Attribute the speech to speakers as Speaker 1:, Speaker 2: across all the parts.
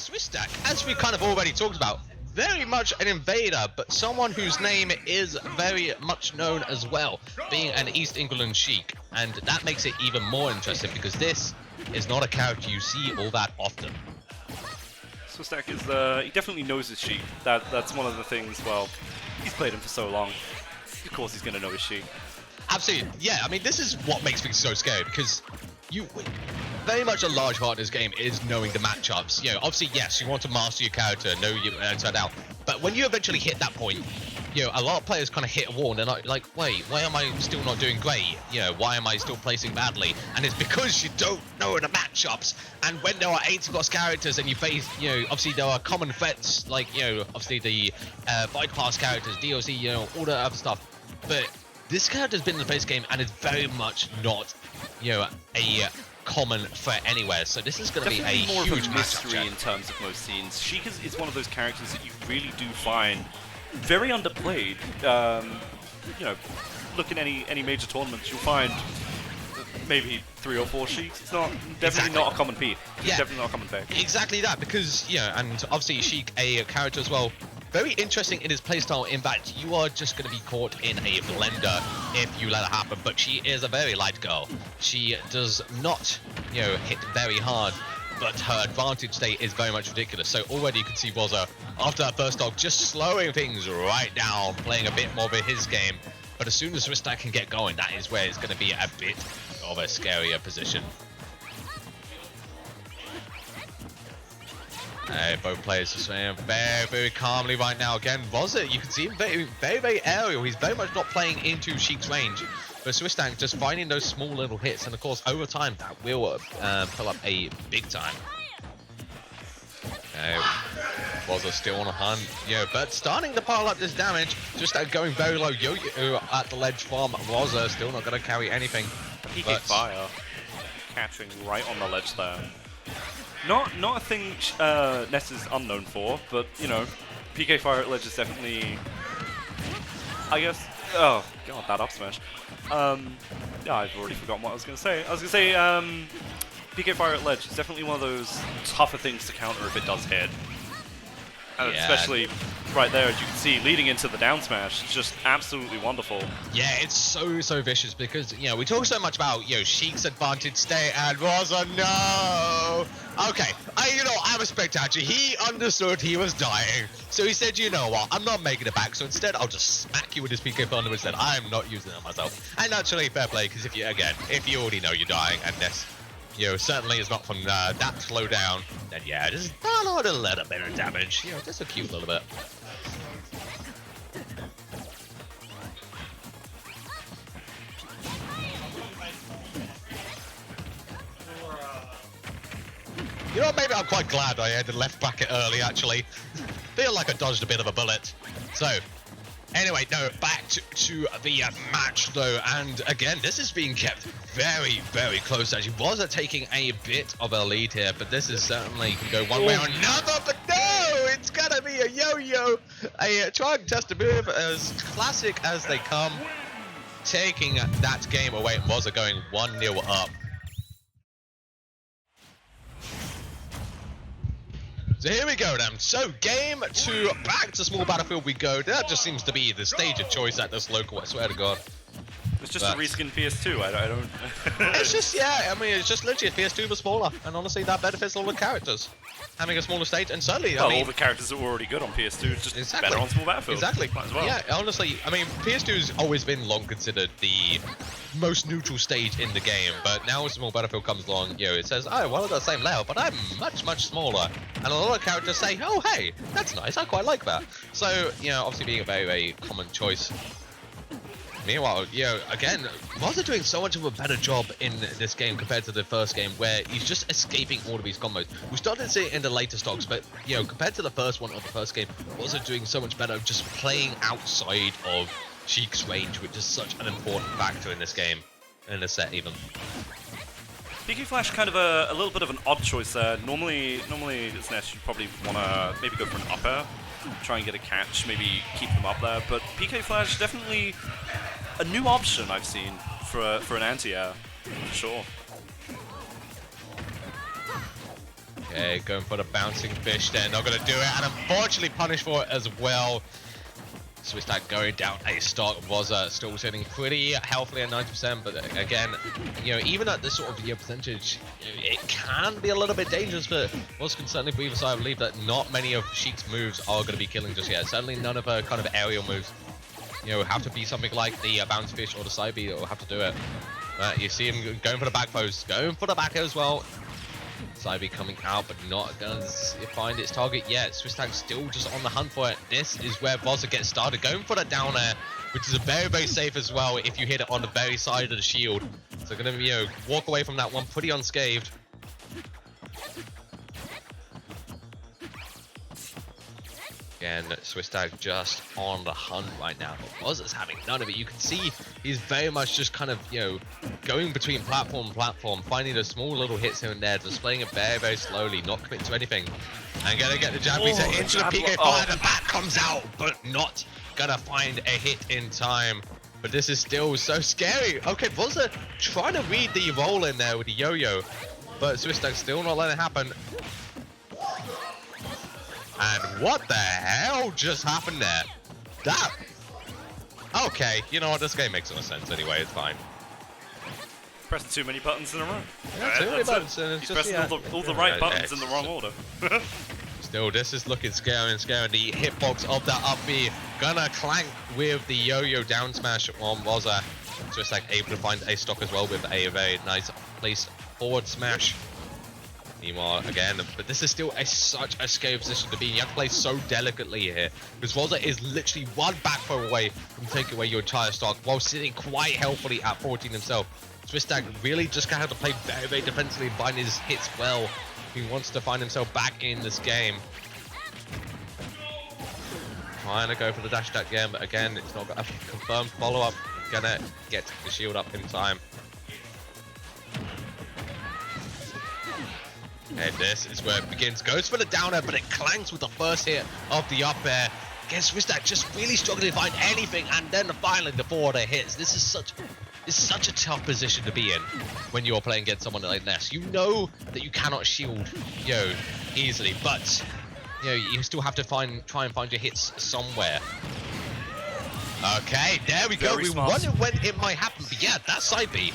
Speaker 1: Swistak, as we kind of already talked about, very much an invader, but someone whose name is very much known as well, being an East England Sheik, and that makes it even more interesting because this is not a character you see all that often.
Speaker 2: Swistak is he definitely knows his Sheik. That's one of the things. Well, he's played him for so long. Of course, he's gonna know his Sheik.
Speaker 1: Absolutely, yeah. I mean, this is what makes things so scary because very much a large part of this game is knowing the matchups. You know, obviously, yes, you want to master your character, know you inside out. But when you eventually hit that point, you know, a lot of players kind of hit a wall and they're like, wait, why am I still not doing great? You know, why am I still placing badly? And it's because you don't know the matchups. And when there are 80+ characters and you face, you know, obviously there are common threats like, you know, obviously the fight pass characters, DLC, you know, all that other stuff. But this character's been in the base game and is very much not, you know, a common threat anywhere, so this is going to be a
Speaker 2: more
Speaker 1: huge
Speaker 2: of a mystery in terms of most scenes. Sheik is one of those characters that you really do find very underplayed. You know, look at any major tournaments, you'll find maybe 3 or 4 Sheiks. It's not definitely not a common pick. It's definitely not a common pick.
Speaker 1: Exactly that, because you know, and obviously Sheik, a character as well. Very interesting in his playstyle in that you are just going to be caught in a blender if you let it happen, but she is a very light girl. She does not, you know, hit very hard, but her advantage state is very much ridiculous. So already you can see Rozza, after that first dog, just slowing things right down, playing a bit more of his game. But as soon as Swistak can get going, that is where it's going to be a bit of a scarier position. Both players are swinging very calmly right now. Again, Rozza, you can see him very aerial. He's very much not playing into Sheik's range. But Swistak just finding those small little hits. And of course, over time, that will pull up a big time. Rozza still on a hunt. Yeah, but starting to pile up this damage. Swistak going very low. Yo-Yo at the ledge from Rozza. Still not going to carry anything.
Speaker 2: PK Fire catching right on the ledge there. Not a thing Ness is unknown for, but, you know, PK Fire at ledge is definitely, I guess, oh god, that up smash. Yeah, I've already forgotten what I was going to say. I was going to say, PK Fire at ledge is definitely one of those tougher things to counter if it does hit. And especially right there, as you can see, leading into the down smash, it's just absolutely wonderful.
Speaker 1: Yeah, it's so vicious because, you know, we talk so much about, you know, Sheik's advantage state and Rozza, no! Okay, I respect actually. He understood he was dying, so he said, you know what, I'm not making it back, so instead I'll just smack you with this PK Thunder instead. I'm not using it myself. And actually, fair play, because if you already know you're dying, and this, you know, certainly is not from that slow down, then yeah, just download a little bit of damage. You know, just a cute little bit. You know, maybe I'm quite glad I had the left bracket early, actually. Feel like I dodged a bit of a bullet. So, anyway, no, back to the match, though. And again, this is being kept very close, actually. Rozza taking a bit of a lead here, but this is certainly can go one way or another. But no, it's going to be a yo-yo. A try and test a move as classic as they come. Taking that game away. Rozza going 1-0 up. So here we go then. So game 2, back to small battlefield we go. That just seems to be the stage of choice at this local, I swear to God.
Speaker 2: It's just a reskin PS2, I don't...
Speaker 1: It's just, yeah, I mean, it's just literally a PS2 but smaller. And honestly, that benefits all the characters. Having a smaller stage, and certainly,
Speaker 2: well,
Speaker 1: I mean...
Speaker 2: all the characters are already good on PS2, just better on small battlefield.
Speaker 1: Exactly.
Speaker 2: Might as well.
Speaker 1: Yeah, honestly, I mean, PS2's always been long considered the most neutral stage in the game, but now when small battlefield comes along, you know, it says, oh, well, I've got the same layout, but I'm much smaller. And a lot of characters say, oh, hey, that's nice, I quite like that. So, you know, obviously being a very common choice. Meanwhile, you know, again, Rozza doing so much of a better job in this game compared to the first game, where he's just escaping all of these combos. We started to see it in the later stocks, but, you know, compared to the first one of the first game, Rozza doing so much better just playing outside of Sheik's range, which is such an important factor in this game, in the set even.
Speaker 2: PK Flash kind of a little bit of an odd choice there. Normally as Ness, you probably want to maybe go for an up air, try and get a catch, maybe keep them up there, but PK Flash definitely a new option I've seen for an anti-air, for sure.
Speaker 1: Okay, going for the bouncing fish there, not gonna do it, and unfortunately punished for it as well. Swistak going down a stock. Rozza still sitting pretty healthily at 90%, but again, you know, even at this sort of percentage, it can be a little bit dangerous. But what's concerning for either side, I believe that not many of Sheik's moves are going to be killing just yet. Certainly none of her kind of aerial moves, you know, have to be something like the bounce fish or the side B that will have to do it. You see him going for the back post, going for the back as well. Side B coming out, but not going to find its target yet. Swistak still just on the hunt for it. This is where Rozza gets started, going for the down air, which is a very, very safe as well if you hit it on the very side of the shield. So going to, you know, walk away from that one pretty unscathed. Again, Swistak just on the hunt right now. But Rozza's having none of it. You can see he's very much just kind of, you know, going between platform and platform, finding those small little hits here and there, displaying it very, very slowly, not committing to anything. And gonna get the jab reset into the PK fire. The back comes out, but not gonna find a hit in time. But this is still so scary. Okay, Rozza trying to read the roll in there with the yo-yo, but Swistak still not letting it happen. And what the hell just happened there? That... Okay, you know what? This game makes no sense anyway. It's fine.
Speaker 2: Pressing too many buttons in a row.
Speaker 1: Yeah, too many buttons. And
Speaker 2: he's pressing all the right buttons in the wrong order.
Speaker 1: Still, this is looking scary and scary. The hitbox of that up B gonna clank with the yo-yo down smash on Rozza. Just like able to find a stock as well with a very nice place forward smash. Meanwhile, again, but this is still such a scary position to be in. You have to play so delicately here, because Rozza is literally one back throw away from taking away your entire stock while sitting quite healthily at 14 himself. Swistak really just gonna have to play very, very defensively and find his hits well if he wants to find himself back in this game. Trying to go for the dash attack again, but again, it's not got a confirmed follow-up. Gonna get the shield up in time. And this is where it begins. Goes for the down air, but it clanks with the first hit of the up air. Again, Swistak just really struggling to find anything, and then finally the forward air hits. This is such a tough position to be in when you're playing against someone like Ness. You know that you cannot shield, you know, easily, but you know you still have to try and find your hits somewhere. Okay, there we go. We wondered when it might happen, but yeah, that side B.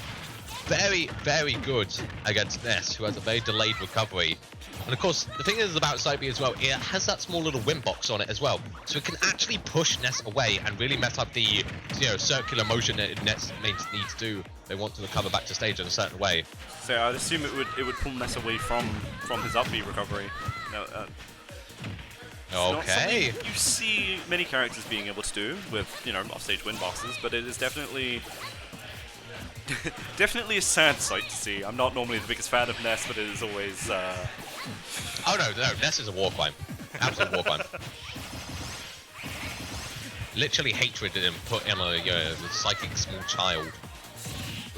Speaker 1: Very, very good against Ness, who has a very delayed recovery. And of course, the thing is about side B as well, it has that small little win box on it as well. So it can actually push Ness away and really mess up the, you know, circular motion that Ness needs to do. They want to recover back to stage in a certain way.
Speaker 2: So I'd assume it would pull Ness away from his up B recovery. No,
Speaker 1: okay.
Speaker 2: You see many characters being able to do with, you know, offstage win boxes, but it is definitely a sad sight to see. I'm not normally the biggest fan of Ness, but it is always...
Speaker 1: Oh no, Ness is a war crime. Absolute war crime. Literally hatred in him put in a psychic small child.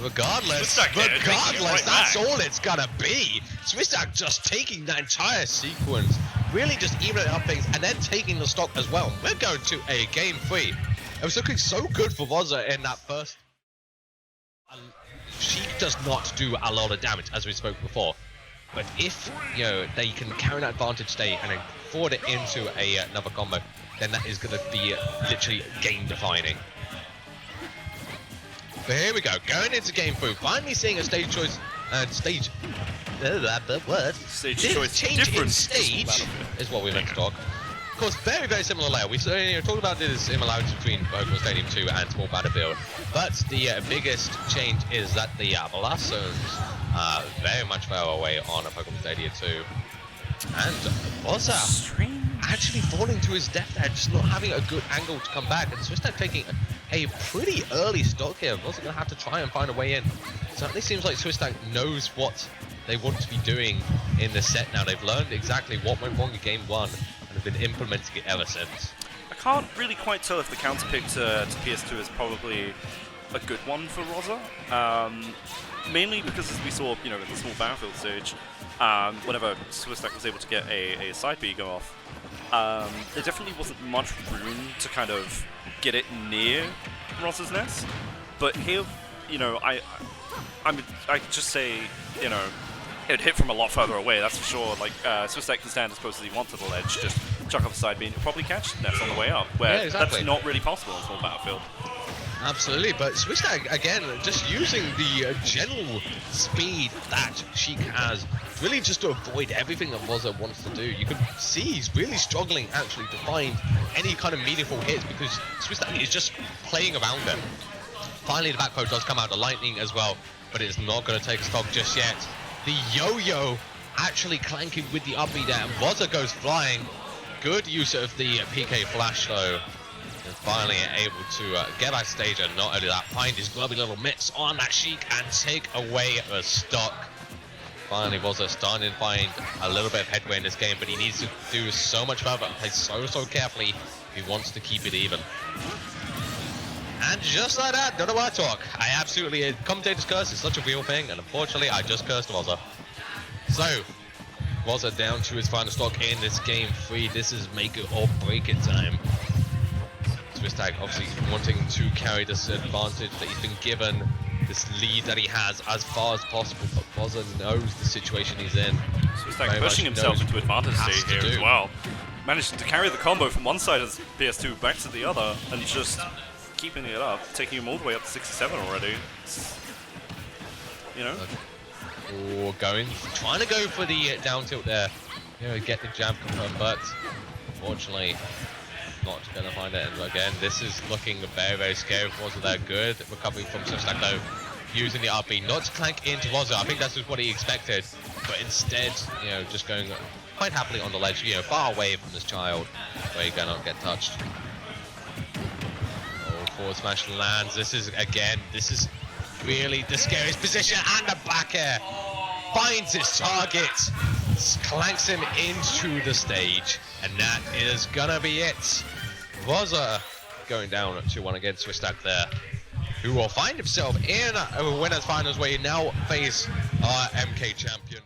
Speaker 1: Regardless, that's all it's gonna be. Swistak just taking that entire sequence, really just evening up things, and then taking the stock as well. We're going to a game 3. It was looking so good for Rozza in that first. Sheik does not do a lot of damage, as we spoke before. But if, you know, they can carry that advantage state and then forward it into another combo, then that is going to be literally game-defining. But here we go, going into game 3, finally seeing a stage choice stage change in stage is what we meant to talk. Of course, very, very similar layout. We talked about the similarities between Pokemon Stadium 2 and Small Battlefield, but the biggest change is that the blast zones are very much far away on a Pokemon Stadium 2. And Rozza actually falling to his death there, just not having a good angle to come back, and Swistak taking a pretty early stock here. Rozza going to have to try and find a way in. Certainly seems like Swistak knows what they want to be doing in the set now. They've learned exactly what went wrong in game 1. Have been implementing it ever since.
Speaker 2: I can't really quite tell if the counter pick to PS2 is probably a good one for Rozza. Mainly because, as we saw, you know, in the Small Battlefield stage, whenever Swistak was able to get a side B go off, there definitely wasn't much room to kind of get it near Rozza's Ness. But here, you know, I just say, you know, it would hit from a lot further away, that's for sure. Like, Swistak can stand as close as he wants to the ledge, just chuck off the side beam, probably catch Ness on the way up, where
Speaker 1: Yeah, exactly.
Speaker 2: that's not really possible on a small battlefield.
Speaker 1: Absolutely, but Swistak, again, just using the general speed that Sheik has, really just to avoid everything that Rozza wants to do. You can see he's really struggling, actually, to find any kind of meaningful hits, because Swistak is just playing around it. Finally, the back throw does come out, the lightning as well, but it's not going to take stock just yet. The yo-yo actually clanking with the up B there, and Rozza goes flying. Good use of the PK flash, though. And finally able to get back stage, and not only that, find his grubby little mitts on that Sheik and take away the stock. Finally, Rozza starting to find a little bit of headway in this game, but he needs to do so much better and play so carefully if he wants to keep it even. And just like that, don't know why I talk. I absolutely, commentator's curse is such a real thing, and unfortunately, I just cursed Rozza. So, Rozza down to his final stock in this game 3. This is make it or break it time. Swistak obviously wanting to carry this advantage that he's been given, this lead that he has as far as possible, but Rozza knows the situation he's in.
Speaker 2: Swistak pushing himself into advantage state here as well. Managed to carry the combo from one side of PS2 back to the other, and just keeping it up, taking him all the way up to 67 already. You know?
Speaker 1: Oh, trying to go for the down tilt there. You know, get the jab confirmed, but unfortunately, not going to find it. And again, this is looking very scary. Wasn't that good? Recovery from Swistak though, using the RP, not to clank into Rozza. I think that's just what he expected, but instead, you know, just going quite happily on the ledge, you know, far away from this child, where he cannot get touched. Oh, forward smash lands. This is really the scariest position, and the back air finds his target, clanks him into the stage, and that is gonna be it. Rozza going down 2-1 against Swistak there, who will find himself in a winners finals where he now face our MK champion.